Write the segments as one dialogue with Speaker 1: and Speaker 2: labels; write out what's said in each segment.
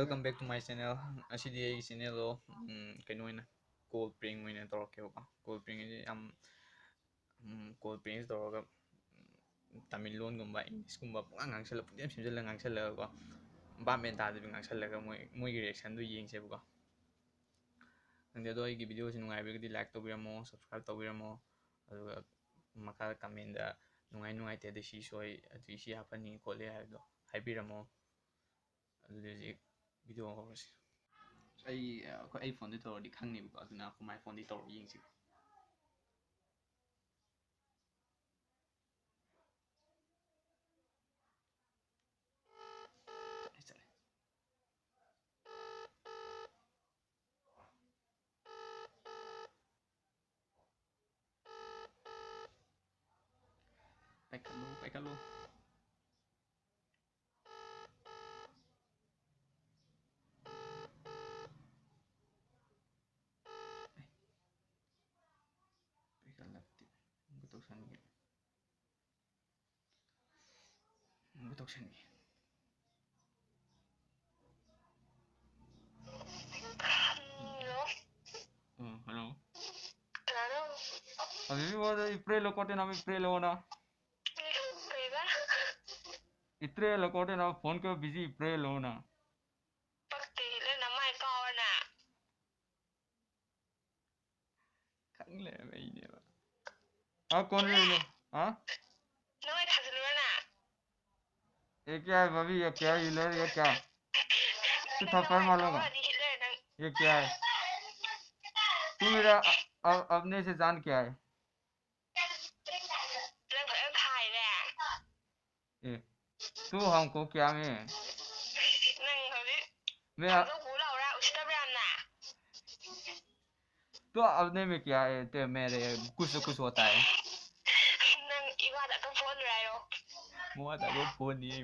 Speaker 1: welcome back to my channel. Asidi ay channel lo kaino ina cold pring ina torke ko. Cold pring is cold pring toroga Tamil lon gumba English gumba ngang sala punyam simjala ngang sala ko. Ba men ta de ngang sala ga moi reaction do yeng se ko. Nande do ay video sin ngai bi like to biramo subscribe to biramo aduga maka comment da nungai te de si soi adi si happening ko le ha do haibiramo ꯑꯗꯨꯗꯤ video ꯍꯧꯔꯁꯤ ꯑꯩ ꯐꯣꯟꯗꯤ ꯇꯧꯔꯗꯤ ꯈꯪꯅꯦꯕꯀꯣ ꯑꯗꯨꯅ ꯑꯩꯈꯣꯏ ꯃꯥꯏ ꯐꯣꯟꯗꯤ ꯇꯧꯔ ꯌꯦꯡꯁꯤ ꯆꯠꯂꯦ ꯄꯥꯏꯈꯠꯂꯨ ꯄꯥꯏꯈꯠꯂꯛꯇꯦ ꯑꯃꯨꯛꯀ ꯇꯧꯁꯟꯒꯦ हेलो अभी भी वो इप्रे लोकोटे ना इप्रे लोना इत्रे लोकोटे ना फोन के बिजी इप्रे लोना पक्ति ले ना माय कावना खंगले भाई ने कौन ले लो हाँ नोए थाजलुना ना ये क्या है भाभी ये क्या है हिलर ये क्या तू थप्पड़ मारूंगा ये क्या है तू मेरा अपने से जान क्या है ए, तू हमको क्या में मैं तो अपने में क्या है तो मेरे कुछ होता है फोन नहीं है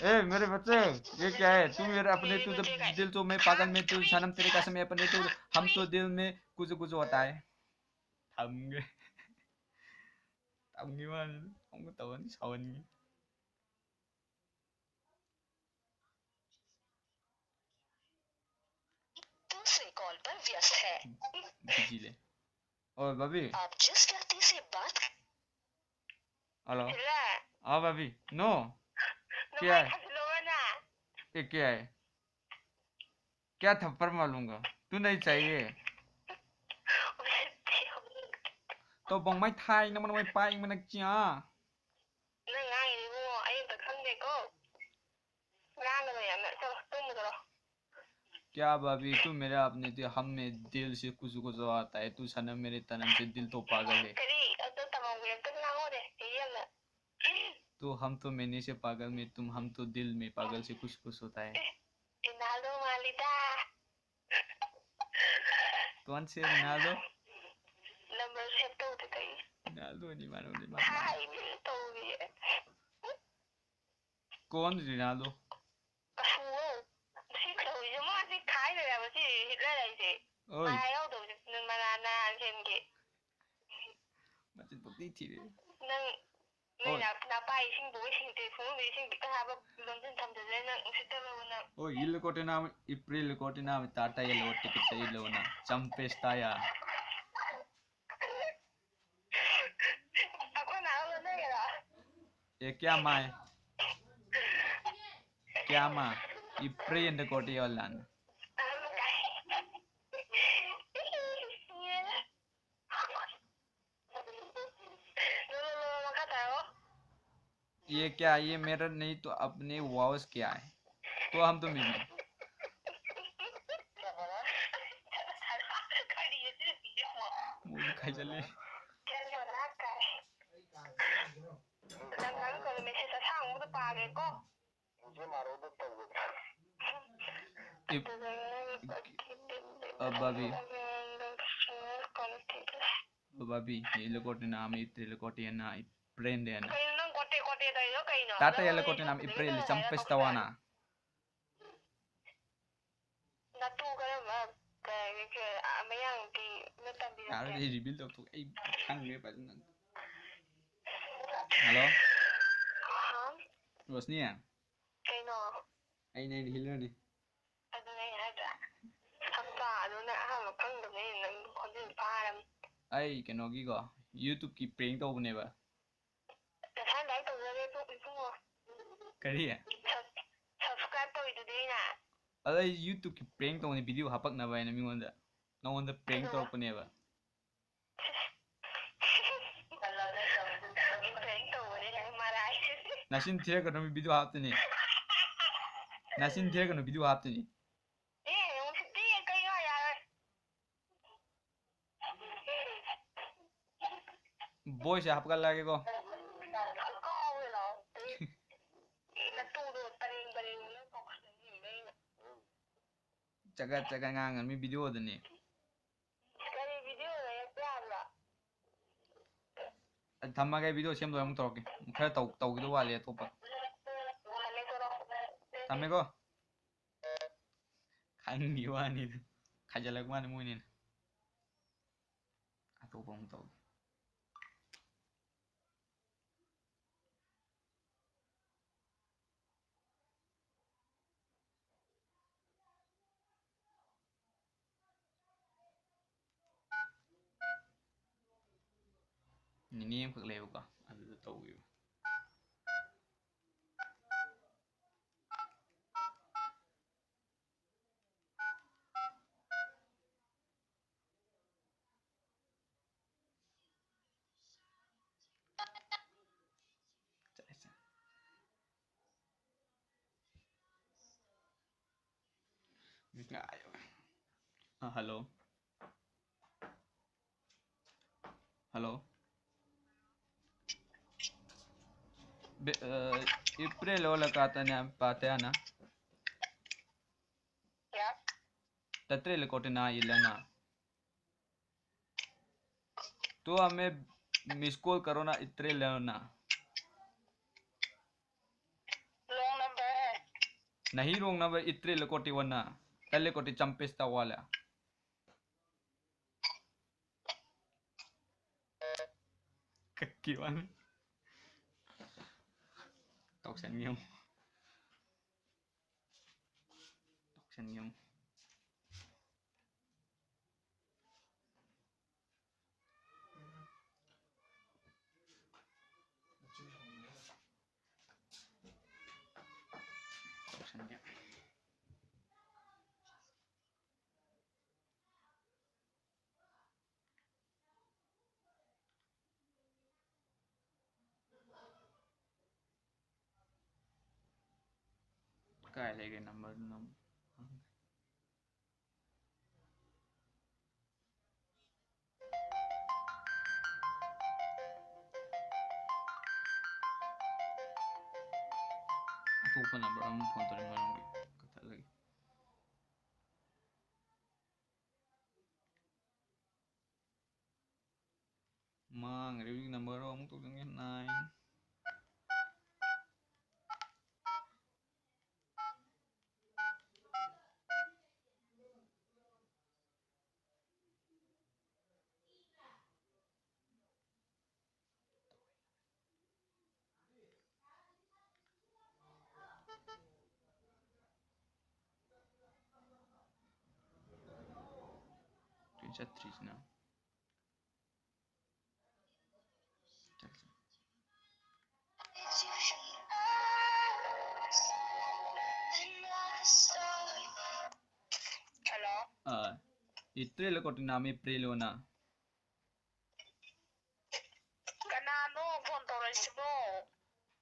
Speaker 1: ए मेरे बच्चे ये क्या है तू मेरे अपने तू दिल तो मैं पागल में तू सनम तेरे कसम में अपने तो हम तो दिल में कुछ होता है हमगे मान हमको तवन सावनगी दूसरे कॉल पर व्यस्त है बिजी ले और भाभी आप जिस व्यक्ति से बात हेलो हाँ भाभी नो क्या है ये क्या है क्या थप्पड़ मारूंगा तू नहीं चाहिए तो बंग माई थाई ना मन माई पाई मन क्या क्या भाभी तू मेरा अपने हम में दिल से कुछ आता है तू सनम मेरे तनम से दिल तो पागल है तो हम तो मैंने से पागल में तुम हम तो दिल में पागल से कुछ होता है कौन से रिनाल्डो नंबर सेव तो होते कहीं रिनाल्डो नहीं मानो कौन रिनाल्डो ओए मचन पक्ति थी रे ओ इल कोटे नाम इप्रिल कोटे नाम टाटा ये लो टिकट ये लो ना चंपेस्ताया ये क्या माँ इप्रिल कोटे वाला ये क्या ये मेरा नहीं तो अपने वाउस क्या है तो हम तो मिले मूवी खाई चले बाबी ये लोकोटे नाम इत्रे लोकोटे ना ब्रेंड है ना टाटा ये लोकोटे नाम इप्रिल चंपेस्तावाना यार ये रिवील तो ए खांगे पाजन हेलो रोशनी है ꯑꯩꯅ ꯍꯤꯜꯂꯔꯅꯤ
Speaker 2: ꯑꯗꯨꯅ ꯑꯩꯅ ꯍꯥꯏꯗ꯭ꯔꯥ ꯁꯛꯇꯥ ꯑꯗꯨꯅ ꯑꯍꯥꯟꯕ ꯈꯪꯗꯕꯅꯤꯅ ꯅꯪ ꯈꯣꯟꯖꯦꯜ ꯐꯥꯔꯝ
Speaker 1: ꯑꯩ ꯀꯩꯅꯣꯒꯤꯀꯣ ꯌꯨꯇꯨꯕꯀꯤ ꯄ꯭ꯔꯦꯡ ꯇꯧꯕꯅꯦꯕ
Speaker 2: ꯅꯁꯥ ꯂꯥꯏꯛ ꯇꯧꯖꯔꯦ ꯏꯕꯨꯡꯉꯣ
Speaker 1: ꯀꯔꯤ
Speaker 2: ꯁꯕꯁꯀ꯭ꯔꯥꯏꯕ ꯇꯧꯔꯤꯗꯨꯗꯤ ꯑꯩꯅ
Speaker 1: ꯑꯗ ꯑꯩ ꯌꯨꯇꯨꯕꯀꯤ ꯄ꯭ꯔꯦꯡ ꯇꯧꯕꯅꯦ ꯚꯤꯗꯤꯑꯣ ꯍꯥꯄꯛꯅꯕ ꯍꯥꯏꯅ ꯃꯤꯉꯣꯟꯗ ꯅꯉꯣꯟꯗ ꯄ꯭ꯔꯦꯡ ꯇꯧꯔꯛꯄꯅꯦꯕ
Speaker 2: ꯄ꯭ꯔꯦꯡ ꯇꯧꯕꯅꯦ ꯅꯪ ꯃꯔꯥꯏ
Speaker 1: ꯅꯆꯤꯟ ꯊꯤꯔꯛꯀꯅꯨ ꯚꯤꯗꯤꯑꯣ ꯍꯥꯞꯇꯣꯏꯅꯤ ꯅꯆꯤꯟ ꯊꯤꯔꯛꯀꯅꯨ ꯚꯤꯗꯤꯑꯣ ꯍꯥꯞꯇꯣꯏꯅꯤ
Speaker 2: ꯅꯨꯡꯁꯤꯠꯇꯤ ꯀꯩꯅꯣ ꯌꯥꯔꯣꯏ
Speaker 1: ꯚꯣꯏꯁꯁꯦ ꯍꯥꯞꯀꯠꯂꯛꯑꯒꯦꯀꯣ
Speaker 2: ꯀꯥꯎꯋꯦ ꯂꯥꯎ ꯅꯇꯨꯗꯣ ꯄꯔꯦꯡ ꯄꯔꯦꯡ ꯅꯪ ꯀꯧꯈꯠꯂꯛꯏꯅꯦ ꯑꯩꯅ
Speaker 1: ꯆꯒꯠ ꯆꯒꯠ ꯉꯥꯡꯒꯅꯨ ꯃꯤ ꯚꯤꯗꯤꯑꯣꯗꯅꯤ
Speaker 2: ꯀꯔꯤ ꯚꯤꯗꯤꯑꯣ ꯂꯩꯔꯛꯄ ꯌꯥꯕ꯭ꯔꯣ
Speaker 1: ꯊꯝꯃꯒꯦ ꯚꯤꯗꯤꯑꯣ ꯁꯦꯝ ꯂꯣꯏꯔ ꯑꯃꯨꯛ ꯇꯧꯔꯛꯀꯦ ꯈꯔ ꯇꯧꯈꯤꯗꯧ ꯋꯥꯠꯂꯤ ꯑꯇꯣꯞꯄ ꯊꯝꯃꯦꯀꯣ ꯈꯪꯒꯤ ꯋꯥꯅꯤꯗ ꯈꯥꯏꯖꯤꯜꯂꯛꯄ ꯋꯥꯅꯤ ꯃꯣꯏꯅꯤꯅ ꯑꯇꯣꯞꯄ ꯑꯃꯨꯛ ꯇꯧꯒꯦ ꯅꯤꯅꯦ ꯑꯃꯈꯛ ꯂꯩꯌꯦꯕꯀꯣ ꯑꯗꯨꯗ ꯇꯧꯒꯤꯕ हेलो हेलो इप्रिल वाला कातने पाते ना तत्रेल कोटिना इलना तो हमें मिस कॉल करो ना इतरे लेना
Speaker 2: रॉन्ग नंबर है
Speaker 1: नहीं रोंग नंबर इतरे लकोटी वना तले कोटी चंपेस्ता वाला कक्की वन तोक्सन yung काय लेगे number atau number am phone tari mo kata lagi mang review number am tu dengan 9 3 na
Speaker 2: hello
Speaker 1: April ko tinami April na
Speaker 2: कनानो फोन तौरसिबो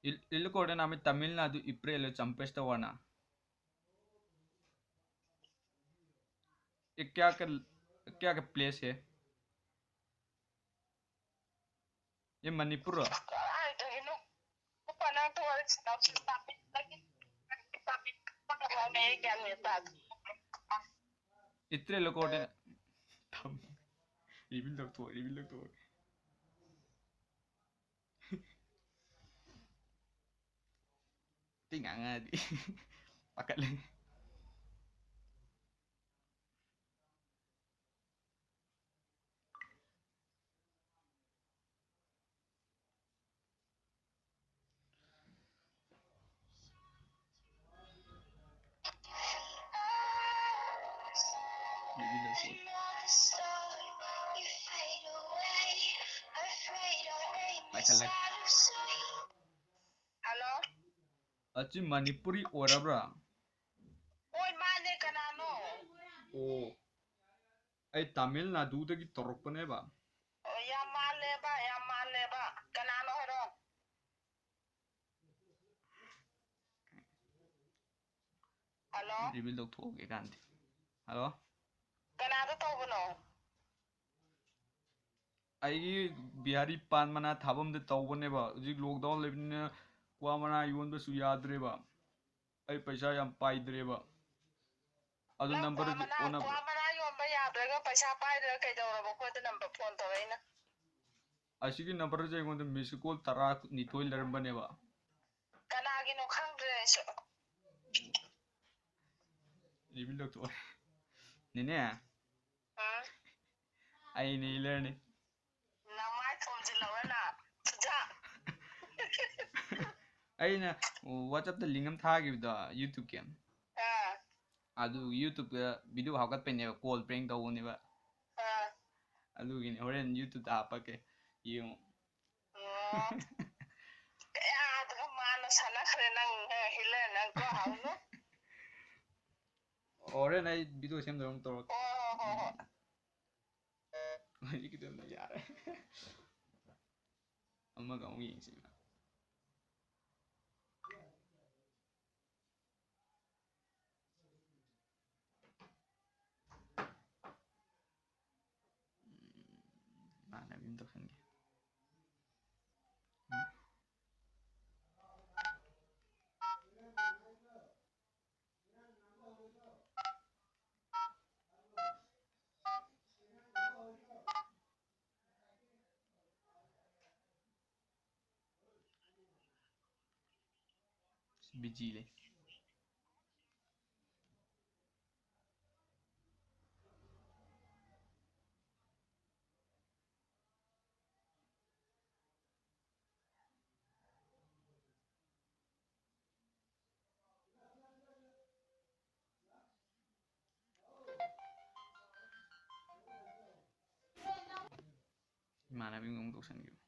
Speaker 1: इल्ल को नामी तमिलनाडु April चंपेस्ता वाना ये क्या का प्लेस है ये मणिपुर इतने लोगों ने रिवील लग तो tinggal ngadi pakai lagi ꯁꯤ ꯄꯥꯏꯈꯠꯂꯛ
Speaker 2: ꯍꯜꯂꯣ
Speaker 1: ꯑꯁꯤ ꯃꯅꯤꯄꯨꯔꯤ ꯑꯣꯏꯔꯕ꯭ꯔꯥ
Speaker 2: ꯍꯣꯏ ꯃꯥꯅꯦ ꯀꯅꯥꯅꯣ
Speaker 1: ꯑꯣ ꯑꯩ ꯇꯥꯃꯤꯜ ꯅꯥꯗꯨꯗꯒꯤ ꯇꯧꯔꯛꯄꯅꯦꯕ
Speaker 2: ꯌꯥꯝ ꯃꯥꯜꯂꯦꯕ ꯀꯅꯥꯅꯣ ꯍꯥꯏꯔꯣ ꯍꯜꯂꯣ
Speaker 1: ꯔꯤꯚꯤꯜ ꯇꯧꯊꯣꯛꯑꯒꯦ ꯀꯥꯟꯗꯤ ꯍꯜꯂꯣ
Speaker 2: ꯀꯅꯥꯗ ꯇꯧꯕꯅꯣ
Speaker 1: ꯑꯩꯒꯤ ꯕꯤꯍꯥꯔꯤ ꯄꯥꯟ ꯃꯅꯥ ꯊꯥꯐꯝꯗ ꯇꯧꯕꯅꯦꯕ ꯍꯧꯖꯤꯛ ꯂꯣꯛꯗꯥꯎꯟ ꯂꯩꯕꯅꯤꯅ ꯀ꯭ꯋꯥ ꯃꯅꯥ ꯌꯣꯟꯕꯁꯨ ꯌꯥꯗ꯭ꯔꯦꯕ ꯑꯩ ꯄꯩꯁꯥ ꯌꯥꯝ ꯄꯥꯏꯗ꯭ꯔꯦꯕ ꯑꯗꯨ
Speaker 2: ꯅꯪ
Speaker 1: ꯅꯝꯕꯔꯁꯦ ꯑꯣꯟꯅ
Speaker 2: ꯀ꯭ꯋꯥ ꯃꯅꯥ ꯌꯣꯟꯕ ꯌꯥꯗ꯭ꯔꯒ ꯄꯩꯁꯥ ꯄꯥꯏꯗ꯭ꯔꯒ ꯀꯩꯗꯧꯔꯕ ꯑꯩꯈꯣꯏꯗ ꯅꯝꯕꯔ ꯐꯣꯟ ꯇꯧꯔꯛꯏꯅ
Speaker 1: ꯑꯁꯤꯒꯤ ꯅꯝꯕꯔꯁꯦ ꯑꯩꯉꯣꯟꯗ ꯃꯤꯁ ꯀꯣꯜ 12 ꯂꯩꯔꯝꯕꯅꯦꯕ
Speaker 2: ꯀꯅꯥꯒꯤꯅꯣ ꯈꯪꯗ꯭ꯔꯦ ꯑꯩꯁꯨ
Speaker 1: ꯔꯤꯚꯤꯜ ꯇꯧꯊꯣꯛꯑꯦ ꯅꯦꯅꯦ
Speaker 2: ꯎꯝ
Speaker 1: ꯑꯩꯅꯦ ꯍꯤꯂꯔꯅꯤ
Speaker 2: ꯅꯃꯥꯏ ꯊꯣꯝꯖꯤꯜꯂꯧꯔꯅ ꯊꯨꯖꯥ
Speaker 1: ꯑꯩꯅ ꯋꯥꯆꯞꯇ ꯂꯤꯡ ꯑꯃ ꯊꯥꯈꯤꯕꯗꯣ ꯌꯨꯇ꯭ꯌꯨꯕꯀꯤ
Speaker 2: ꯑꯥ
Speaker 1: ꯑꯗꯨ ꯌꯨꯇ꯭ꯌꯨꯕꯇ ꯚꯤꯗꯤꯑꯣ ꯍꯥꯞꯀꯠꯄꯩꯅꯦꯕ ꯀꯣꯜ ꯄ꯭ꯔꯦꯡ ꯇꯧꯕꯅꯦꯕ
Speaker 2: ꯑꯥ
Speaker 1: ꯑꯗꯨꯒꯤꯅꯤ ꯍꯣꯔꯦꯟ ꯌꯨꯇ꯭ꯌꯨꯕꯇ ꯍꯥꯞꯄꯛꯀꯦ ꯌꯦꯡꯉꯨ
Speaker 2: ꯑꯣ ꯀꯌꯥꯗꯒ ꯃꯥꯅ ꯁꯥꯟꯅꯈ꯭ꯔꯦ ꯅꯪ ꯍꯤꯂꯔ ꯅꯪ ꯀꯣ ꯍꯥꯎꯅꯨ
Speaker 1: ꯍꯣꯔꯦꯟ ꯑꯩ ꯚꯤꯗꯤꯑꯣ ꯁꯦꯝꯗꯧ ꯑꯃꯨꯛ ꯇꯧꯔꯛꯀꯦ
Speaker 2: ꯍꯣꯏ
Speaker 1: ꯍꯧꯖꯤꯛꯀꯤꯗꯨꯅ ꯌꯥꯔꯦ ꯑꯃꯒ ꯑꯃꯨꯛ ꯌꯦꯡꯁꯤ ꯏꯃꯥꯟꯅꯕꯤ ꯑꯃ ꯇꯧꯁꯟꯒꯦ ꯕꯤꯖꯤ ꯂꯩ ꯏꯃꯥꯟꯅꯕꯤ ꯑꯃꯨꯛ ꯇꯧꯁꯟꯒꯤꯕ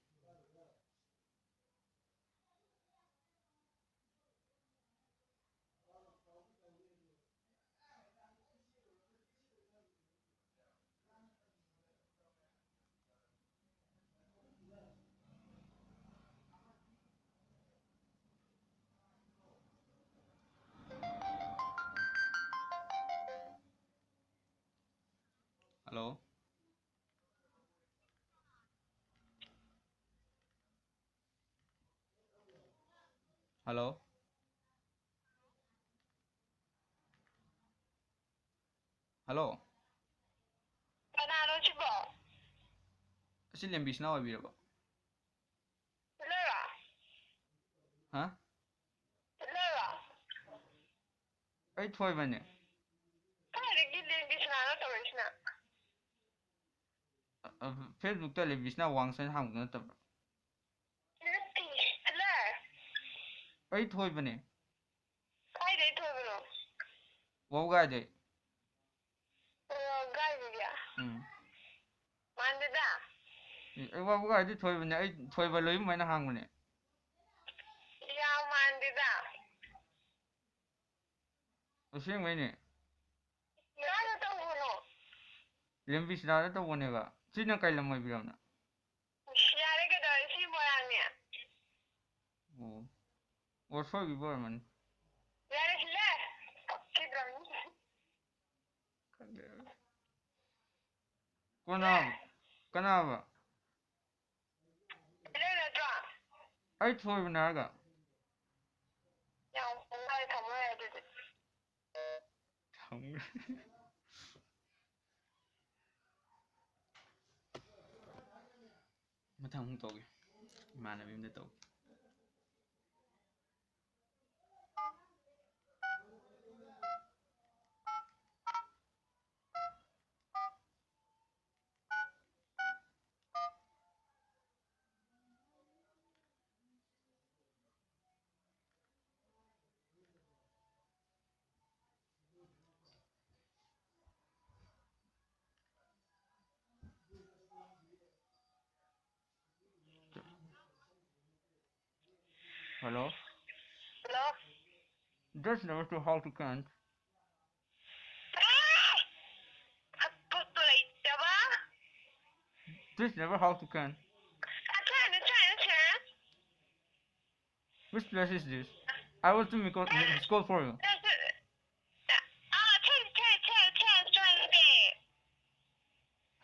Speaker 1: ꯍꯜꯂꯣ ꯍꯜꯂꯣ ꯍꯜꯂꯣ
Speaker 2: ꯀꯅꯥꯅꯣ ꯁꯤꯕꯣ
Speaker 1: ꯑꯁꯤ ꯂꯦꯝꯕꯤꯁꯅꯥ ꯑꯣꯏꯕꯤꯔꯕꯣ
Speaker 2: ꯍꯤꯂꯔ
Speaker 1: ꯍꯥ
Speaker 2: ꯍꯤꯂꯔ
Speaker 1: ꯑꯩ ꯊꯣꯏꯕꯅꯦ
Speaker 2: ꯀꯥꯏꯗꯒꯤ ꯂꯦꯡꯕꯤꯁꯅꯥꯅꯣ ꯇꯧꯔꯛꯏꯁꯤꯅ
Speaker 1: ꯐꯦꯁꯕꯨꯛꯇ ꯂꯦꯝꯕꯤꯁꯅꯥ ꯋꯥꯡꯁꯟ ꯍꯥꯡꯕꯗꯣ ꯅꯠꯇꯕ꯭ꯔꯥ
Speaker 2: ꯅꯠꯇꯤꯌꯦ ꯍꯤꯂꯔ
Speaker 1: ꯑꯩ ꯊꯣꯏꯕꯅꯦ
Speaker 2: ꯀꯥꯏꯗꯩ ꯊꯣꯏꯕꯅꯣ
Speaker 1: ꯋꯥꯕꯒꯥꯏꯗꯩ
Speaker 2: ꯋꯥꯕꯒꯥꯏꯗꯒꯤ
Speaker 1: ꯎꯝ
Speaker 2: ꯃꯥꯟꯗꯦꯗ
Speaker 1: ꯑꯩ ꯋꯥꯕꯒꯥꯏꯗꯩ ꯊꯣꯏꯕꯅꯦ ꯑꯩ ꯊꯣꯏꯕ ꯂꯣꯏꯕꯨ ꯍꯥꯏꯅ ꯍꯥꯡꯕꯅꯦ
Speaker 2: ꯌꯥꯝ ꯃꯥꯟꯗꯦꯗ
Speaker 1: ꯑꯁꯦꯡꯕꯩꯅꯦ
Speaker 2: ꯀꯥꯏꯗ ꯇꯧꯕꯅꯣ
Speaker 1: ꯂꯦꯝꯕꯤꯁꯅꯥꯗ ꯇꯧꯕꯅꯦꯕ ꯁꯤꯅ ꯀꯩ ꯂꯝ ꯑꯣꯏꯕꯤꯔꯕꯅꯣ
Speaker 2: ꯌꯥꯔꯦ ꯀꯩꯗꯧꯔꯦ ꯁꯤ ꯃꯣꯏꯔꯥꯡꯅꯦ
Speaker 1: ꯑꯣ ꯑꯣ ꯁꯣꯏꯈꯤꯕ ꯑꯣꯏꯔꯝꯃꯅꯤ
Speaker 2: ꯌꯥꯔꯦ ꯍꯤꯂꯔ ꯄꯛꯈꯤꯗ꯭ꯔꯕꯅꯤ
Speaker 1: ꯀꯅꯥꯕ ꯀꯅꯥꯕ
Speaker 2: ꯍꯤꯂꯔ ꯅꯠꯇ꯭ꯔꯣ
Speaker 1: ꯑꯩ ꯊꯣꯏꯕꯅꯦ ꯍꯥꯏꯔꯒ
Speaker 2: ꯌꯥꯝ ꯄꯣꯡꯉꯥꯏ ꯊꯝꯃꯣ ꯌꯥꯔꯦ ꯑꯗꯨꯗꯤ
Speaker 1: ꯃꯊꯪ ꯑꯃꯨꯛ ꯇꯧꯒꯦ ꯏꯃꯥꯟꯅꯕꯤ ꯑꯃꯗ ꯇꯧꯒꯦ Hello?
Speaker 2: Hello?
Speaker 1: This never to how to count. This never how to count. Which place is this? I will do Miss call for you.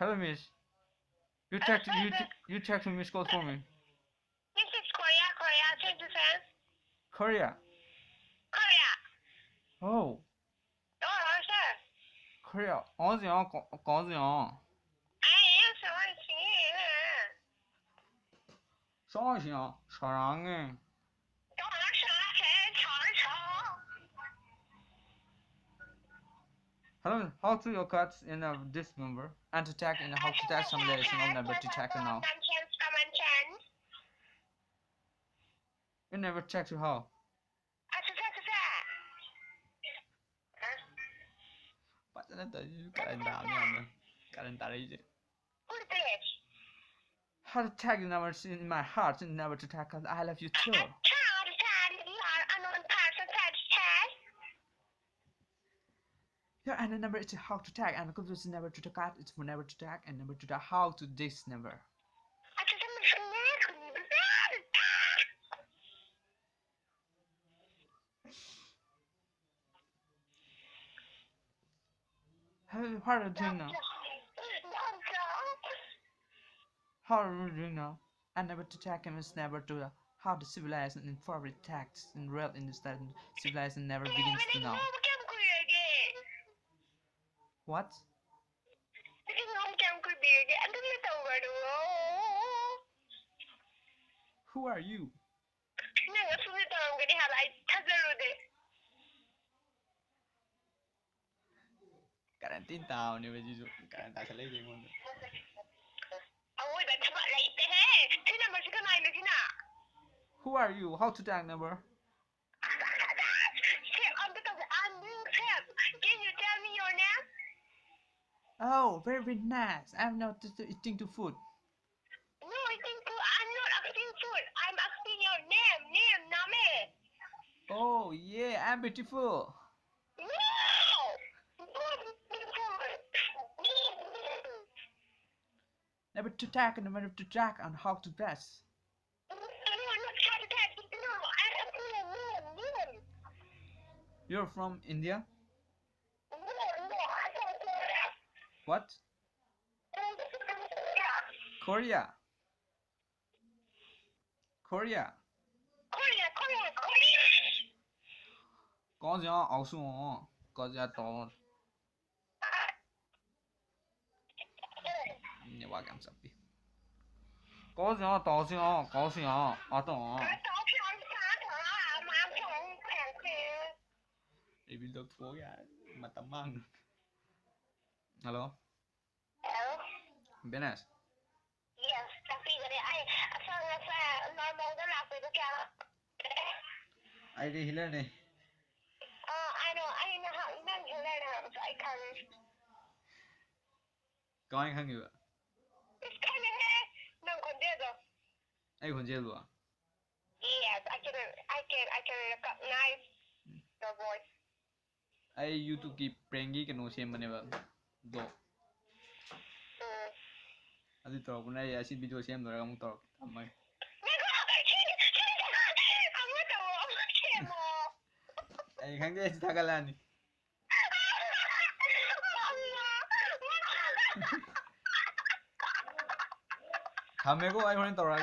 Speaker 1: Hello, Miss. You text Miss call for me.
Speaker 2: This is Korea, change the fence.
Speaker 1: Korea.
Speaker 2: Korea.
Speaker 1: Oh,
Speaker 2: Oh, sir.
Speaker 1: Korea. 어디야? 어디야? 샤샤 사랑해. Hello, how to your cuts in this number and to tag in how to tag some additional number to tag now. You never check to how. Bắt nó tới calendar nha. Calendar đấy. How to tag the numbers in my heart and never to tag cause I love you too. Yeah, and the number is how to tag and because it's never to tag it's for never to tag and never to tag how to this number. How are you doing now? How are you doing now? And never to tag and it's never to how the civilization in forward tags in real understand civilization never begins to know. What? Who are you? Karan tin tao ni bây giờ karan ta sẽ lấy gì ngon. Who are you? How to tag number?
Speaker 2: Can you tell me your name?
Speaker 1: Oh, very nice. I'm not eating to food.
Speaker 2: No, I'm not asking food. I'm asking your name. Name.
Speaker 1: Oh yeah, I'm beautiful.
Speaker 2: No.
Speaker 1: Never to tag and never to tag on how to dress. You're from India? What? Korea. Korea. Có gì ảo xuống có gì to. Nhà bà cảm sắp đi. Có gì to gì có gì to. Đi bị được phố ra mà tầm mang. Hello.
Speaker 2: Hello.
Speaker 1: Benes.
Speaker 2: Yes, tapi ai asal normal dah lah aku kaya.
Speaker 1: Ai đi hilal này.
Speaker 2: I know how nang hilal so I can.
Speaker 1: Có anh không hiểu ạ?
Speaker 2: It's kind of hair. Nang kondedo.
Speaker 1: Anh còn chơi luôn.
Speaker 2: Yes, I can recognize the voice.
Speaker 1: Ai YouTube की prank cái nó xem bane ba. Do. Adi to kuna ya si video xem rồi kamu to. Tamai. Ai khang dia cerita kalan ni. Kami ko ay horin tawag.